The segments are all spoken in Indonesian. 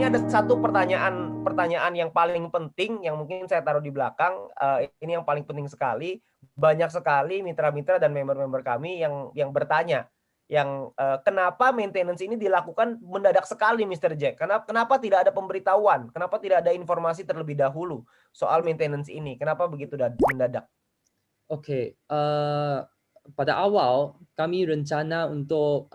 ini ada satu pertanyaan yang paling penting yang mungkin saya taruh di belakang. Ini yang paling penting sekali. Banyak sekali mitra-mitra dan member-member kami yang bertanya, kenapa maintenance ini dilakukan mendadak sekali, Mr. Jack? Kenapa tidak ada pemberitahuan? Kenapa tidak ada informasi terlebih dahulu soal maintenance ini? Kenapa begitu mendadak? Oke, pada awal kami rencana untuk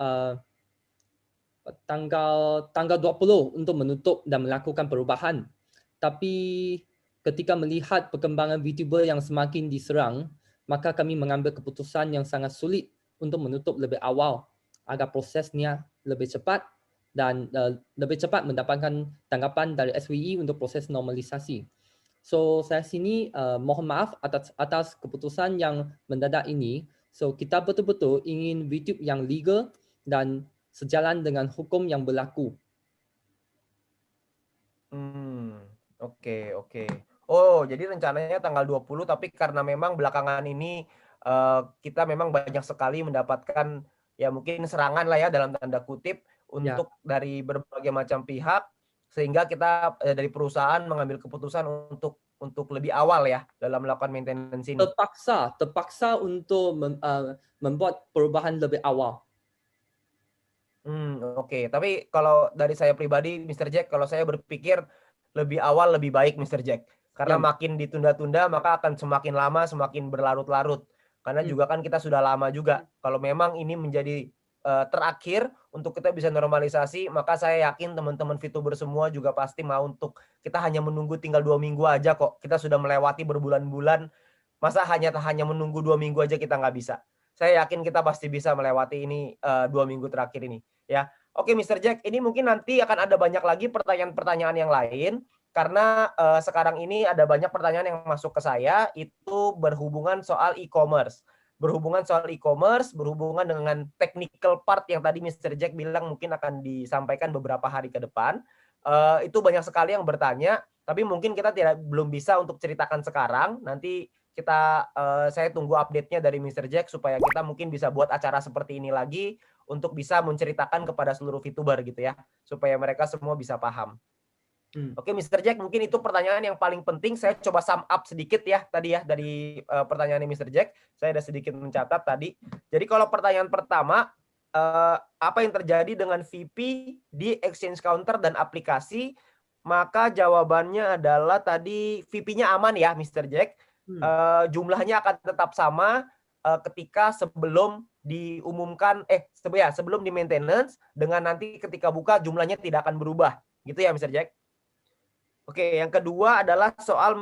tanggal 20 untuk menutup dan melakukan perubahan. Tapi ketika melihat perkembangan VTuber yang semakin diserang, maka kami mengambil keputusan yang sangat sulit untuk menutup lebih awal agar prosesnya lebih cepat dan lebih cepat mendapatkan tanggapan dari SWE untuk proses normalisasi. So saya sini mohon maaf atas keputusan yang mendadak ini. So kita betul-betul ingin VTube yang legal dan sejalan dengan hukum yang berlaku. Oke. Oh, jadi rencananya tanggal 20, tapi karena memang belakangan ini kita memang banyak sekali mendapatkan ya mungkin serangan lah ya dalam tanda kutip Ya, untuk dari berbagai macam pihak, sehingga kita dari perusahaan mengambil keputusan untuk lebih awal ya dalam melakukan maintenance ini. terpaksa untuk membuat perubahan lebih awal. Oke. Tapi kalau dari saya pribadi, Mr. Jack, kalau saya berpikir lebih awal lebih baik, Mr. Jack. Ya, Karena makin ditunda-tunda, maka akan semakin lama, semakin berlarut-larut. Karena hmm, juga kan kita sudah lama juga. Kalau memang ini menjadi terakhir untuk kita bisa normalisasi, maka saya yakin teman-teman VTuber semua juga pasti mau untuk kita hanya menunggu tinggal 2 minggu aja kok. Kita sudah melewati berbulan-bulan, masa hanya menunggu 2 minggu aja kita nggak bisa. Saya yakin kita pasti bisa melewati ini 2 minggu terakhir ini. Ya, oke, Mr. Jack, ini mungkin nanti akan ada banyak lagi pertanyaan-pertanyaan yang lain karena sekarang ini ada banyak pertanyaan yang masuk ke saya itu berhubungan soal e-commerce. Berhubungan dengan technical part yang tadi Mr. Jack bilang mungkin akan disampaikan beberapa hari ke depan. Itu banyak sekali yang bertanya, tapi mungkin kita belum bisa untuk ceritakan sekarang. Nanti saya tunggu update-nya dari Mr. Jack supaya kita mungkin bisa buat acara seperti ini lagi untuk bisa menceritakan kepada seluruh VTuber gitu ya, supaya mereka semua bisa paham. hmm. Oke, Mr. Jack, mungkin itu pertanyaan yang paling penting. Saya coba sum up sedikit ya tadi ya dari pertanyaan Mr. Jack. Saya ada sedikit mencatat tadi. Jadi kalau pertanyaan pertama, apa yang terjadi dengan VP di exchange counter dan aplikasi? Maka jawabannya adalah tadi VP-nya aman ya, Mr. Jack. Jumlahnya akan tetap sama ketika sebelum diumumkan sebelum di maintenance dengan nanti ketika buka jumlahnya tidak akan berubah. Gitu ya, Mr. Jack. Oke, yang kedua adalah soal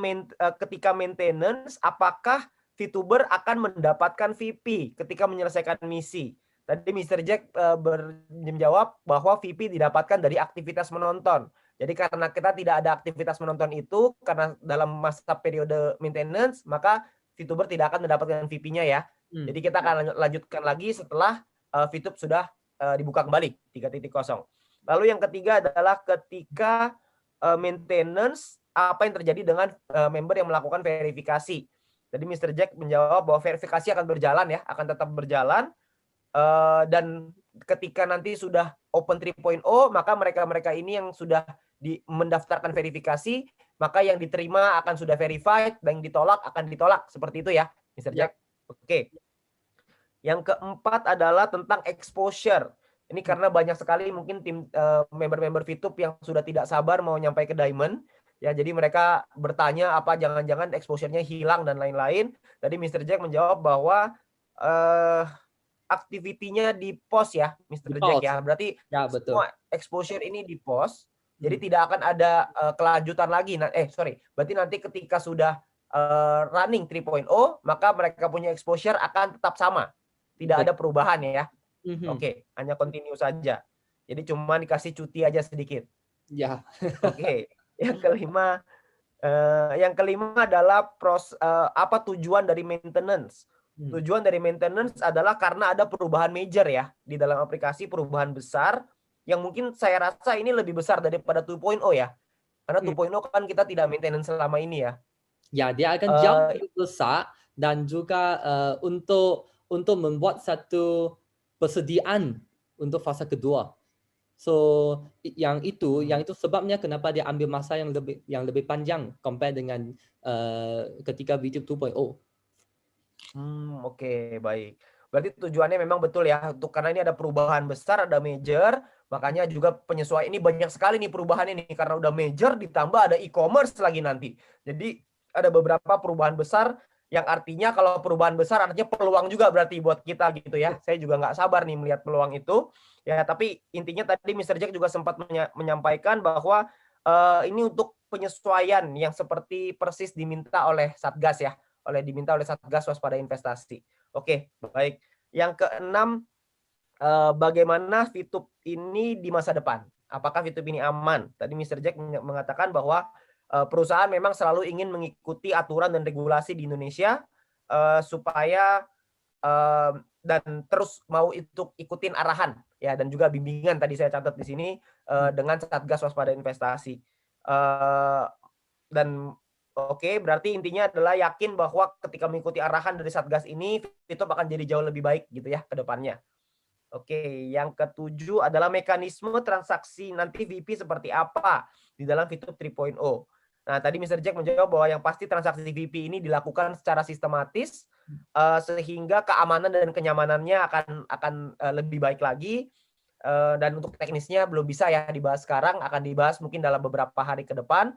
ketika maintenance, apakah VTuber akan mendapatkan VP ketika menyelesaikan misi? Tadi Mr. Jack menjawab bahwa VP didapatkan dari aktivitas menonton. Jadi karena kita tidak ada aktivitas menonton itu, karena dalam masa periode maintenance, maka VTuber tidak akan mendapatkan VP-nya ya. Jadi kita akan lanjutkan lagi setelah VTube sudah dibuka kembali 3.0. Lalu yang ketiga adalah ketika maintenance, apa yang terjadi dengan member yang melakukan verifikasi. Jadi Mr. Jack menjawab bahwa verifikasi akan berjalan ya, akan tetap berjalan. Dan ketika nanti sudah Open 3.0, maka mereka-mereka ini yang sudah mendaftarkan verifikasi, maka yang diterima akan sudah verified, dan yang ditolak akan ditolak. Seperti itu ya, Mr. Jack. Oke. Yang keempat adalah tentang exposure. Ini karena banyak sekali mungkin tim member-member VTube yang sudah tidak sabar mau nyampai ke Diamond. Ya, jadi mereka bertanya apa jangan-jangan exposure-nya hilang dan lain-lain. Tadi Mr. Jack menjawab bahwa activity-nya di post ya, Mr. Jack ya. Berarti Ya, betul. semua exposure ini di post. Jadi tidak akan ada kelanjutan lagi. Berarti nanti ketika sudah running 3.0, maka mereka punya exposure akan tetap sama. Tidak ada perubahan ya. Oke, hanya continue saja. Jadi cuma dikasih cuti aja sedikit. Ya. Oke. Yang kelima adalah apa tujuan dari maintenance? Tujuan dari maintenance adalah karena ada perubahan major ya di dalam aplikasi, perubahan besar yang mungkin saya rasa ini lebih besar daripada 2.0 ya. Karena 2.0 kan kita tidak maintenance selama ini ya. Ya, dia akan jauh lebih besar dan juga untuk membuat satu persediaan untuk fase kedua. So yang itu sebabnya kenapa dia ambil masa yang lebih panjang compare dengan ketika VTube 2.0. Oke, baik. Berarti tujuannya memang betul ya, untuk karena ini ada perubahan besar, ada major, makanya juga penyesuaian ini banyak sekali nih perubahan ini karena udah major ditambah ada e-commerce lagi nanti. Jadi ada beberapa perubahan besar yang artinya kalau perubahan besar artinya peluang juga berarti buat kita gitu ya. Saya juga nggak sabar nih melihat peluang itu. Ya, tapi intinya tadi Mr. Jack juga sempat menyampaikan bahwa ini untuk penyesuaian yang seperti persis diminta oleh Satgas ya, diminta oleh Satgas Waspada Investasi. Oke, baik. Yang keenam, bagaimana VTube ini di masa depan? Apakah VTube ini aman? Tadi Mr. Jack mengatakan bahwa perusahaan memang selalu ingin mengikuti aturan dan regulasi di Indonesia supaya dan terus mau ikutin arahan ya dan juga bimbingan tadi saya catat di sini dengan Satgas Waspada Investasi. Dan oke, berarti intinya adalah yakin bahwa ketika mengikuti arahan dari Satgas ini, VTube akan jadi jauh lebih baik gitu ya ke depannya. Oke, yang ketujuh adalah mekanisme transaksi nanti VP seperti apa di dalam VTube 3.0. Nah, tadi Mr. Jack menjawab bahwa yang pasti transaksi VP ini dilakukan secara sistematis sehingga keamanan dan kenyamanannya akan lebih baik lagi. Dan untuk teknisnya belum bisa ya dibahas sekarang, akan dibahas mungkin dalam beberapa hari ke depan.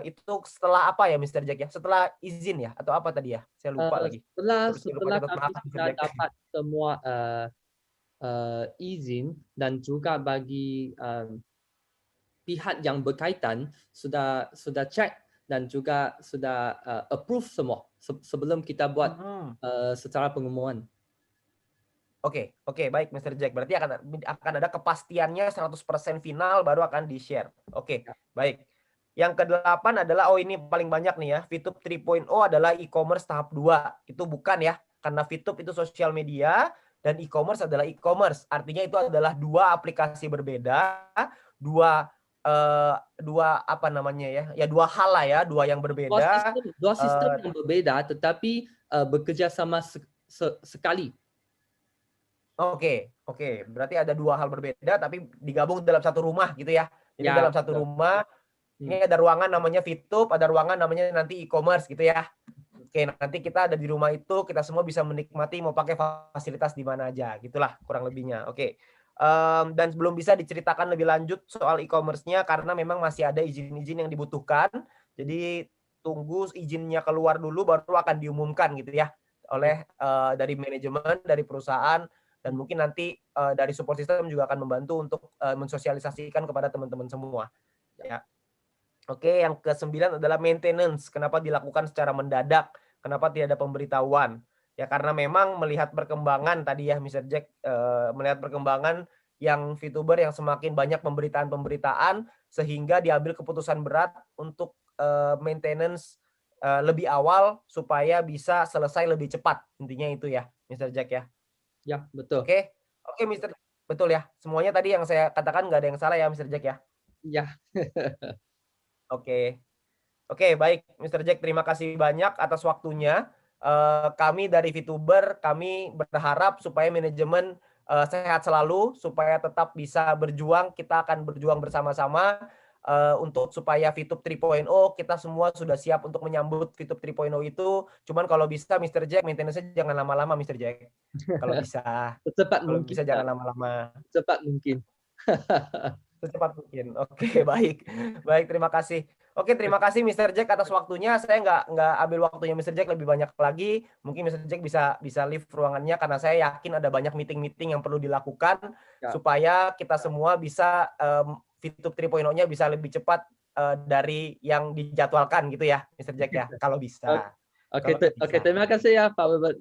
Itu setelah apa ya Mr. Jack ya? Setelah izin ya atau apa tadi ya? Saya lupa lagi. Setelah kami sudah dapat semua izin dan juga bagi pihak yang berkaitan sudah cek dan juga sudah approve semua sebelum kita buat secara pengumuman. Oke, baik Mr. Jack. Berarti akan ada kepastiannya 100% final baru akan di-share. Oke, baik. Yang ke-8 adalah ini paling banyak nih ya. VTube 3.0 adalah e-commerce tahap 2. Itu bukan ya, karena VTube itu sosial media dan e-commerce adalah e-commerce. Artinya itu adalah dua aplikasi berbeda, dua apa namanya ya? Ya dua hal lah ya, dua yang berbeda. Dua sistem yang berbeda tetapi bekerja sama sekali. Oke. Berarti ada dua hal berbeda tapi digabung dalam satu rumah gitu ya. Jadi dalam satu rumah ini ada ruangan namanya VTube, ada ruangan namanya nanti e-commerce gitu ya. Oke, nanti kita ada di rumah itu, kita semua bisa menikmati mau pakai fasilitas di mana aja, gitulah kurang lebihnya. Oke. Dan belum bisa diceritakan lebih lanjut soal e-commerce-nya karena memang masih ada izin-izin yang dibutuhkan. Jadi tunggu izinnya keluar dulu baru akan diumumkan gitu ya oleh dari manajemen, dari perusahaan dan mungkin nanti dari support system juga akan membantu untuk mensosialisasikan kepada teman-teman semua. Ya. Oke, yang ke-9 adalah maintenance. Kenapa dilakukan secara mendadak? Kenapa tidak ada pemberitahuan? Ya karena memang melihat perkembangan tadi ya Mr. Jack melihat perkembangan yang VTuber yang semakin banyak pemberitaan sehingga diambil keputusan berat untuk maintenance lebih awal supaya bisa selesai lebih cepat. Intinya itu ya Mr. Jack ya. Ya, betul. Oke, Mr. Betul ya. Semuanya tadi yang saya katakan nggak ada yang salah ya Mr. Jack ya. Ya. Oke, baik Mr. Jack, terima kasih banyak atas waktunya. Kami dari VTuber, kami berharap supaya manajemen sehat selalu, supaya tetap bisa berjuang. Kita akan berjuang bersama-sama untuk supaya VTube 3.0 kita semua sudah siap untuk menyambut VTube 3.0 itu. Cuman kalau bisa Mr. Jack, maintenance-nya jangan lama-lama Mr. Jack. Kalau bisa. Secepat kalau mungkin. bisa jangan lama-lama. Secepat mungkin. Secepat mungkin. Oke, baik. Terima kasih. Oke, terima kasih Mr. Jack atas waktunya. Saya nggak ambil waktunya Mr. Jack lebih banyak lagi. Mungkin Mr. Jack bisa leave ruangannya karena saya yakin ada banyak meeting-meeting yang perlu dilakukan supaya kita semua bisa VTube 3.0-nya bisa lebih cepat dari yang dijadwalkan gitu ya, Mr. Jack ya, kalau bisa. Oke, terima kasih ya Pak Robert.